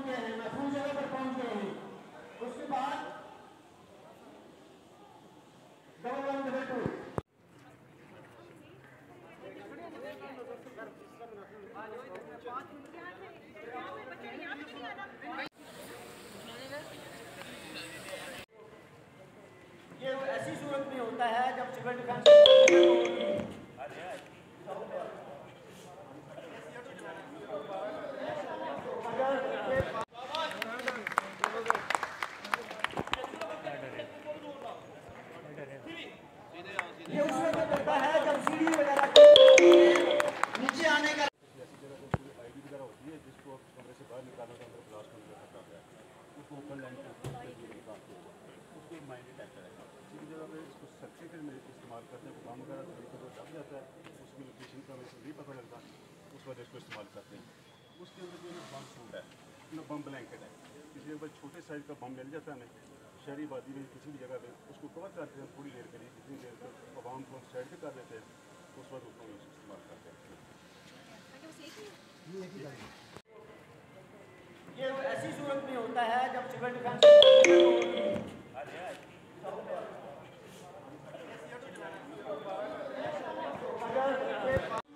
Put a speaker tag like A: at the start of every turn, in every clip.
A: गए हैं, महफूज जगह पर पहुंच गए हैं। उसके बाद डबल 1 डबल 2 ये ऐसी सूरत में होता है जब सिविल डिफेंस ये उस वक्त करता है जब सीढ़ी वगैरह नीचे आने का
B: आईडी वगैरह होती है जिसको कमरे से बाहर निकालना तो अंदर ब्लास्ट होने का है उसको ओपन लाइन उसको माइंड डिटेक्टर है इसी जगह पे इसको सर्टिफिकेट में इस्तेमाल करते हैं बम वगैरह तो दब जाता है उसकी लोकेशन का हमें नहीं पता लगता उस वजह इसको इस्तेमाल करते हैं। उसके अंदर जो बम सूट है बम ब्लैंकेट है किसी जगह छोटे साइज का बम मिल जाता है हमें शहरी आबादी में किसी भी जगह पे उसको कवर करते हैं थोड़ी देर के लिए जितनी देर तक आवाम को साइड पे कर देते हैं उस वक्त उसको इस्तेमाल करते हैं।
A: ये ऐसी सूरत में होता है जब सिविल डिफेंस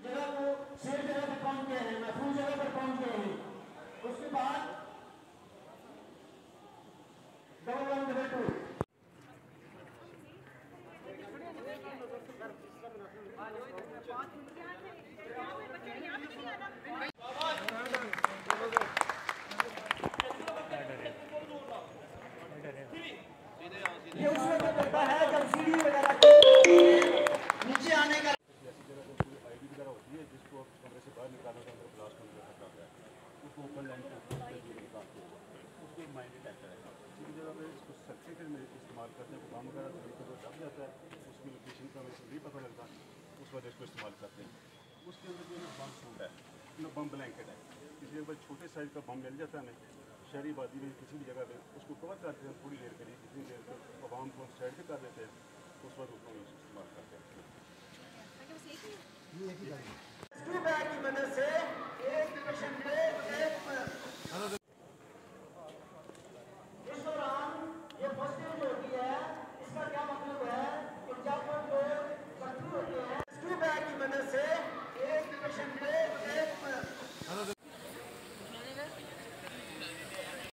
A: जगह को सेफ जगह पर पहुंच गए हैं, महफूज जगह पर पहुंच गए हैं। उसके बाद डबल 1 डबल 2 ये उस वक्त करता है जब सीढ़ी वगैरह नीचे आने का
B: ऐसी जगह पे कोई आईडी वगैरह होती है जिसको कमरे से बाहर निकालना तो अंदर ब्लास्ट होने का खतरा है उसको ओपन लाइन उसको माइंड डिटेक्टर है इसी जगह पे इसको सर्टिफिकेट में इस्तेमाल करते हैं बम वगैरह तो दब जाता है उसकी लोकेशन का हमें नहीं पता लगता उस वजह इसको इस्तेमाल करते हैं। उसके अंदर जो बम सूट है बम ब्लैंकेट है किसी जगह छोटे साइज का बम मिल जाता है हमें शहरी आबादी में किसी भी जगह पे उसको कवर करते हैं थोड़ी देर के लिए जितनी देर तक आवाम को साइड पे कर देते हैं उस वक्त उसको इस्तेमाल करते हैं।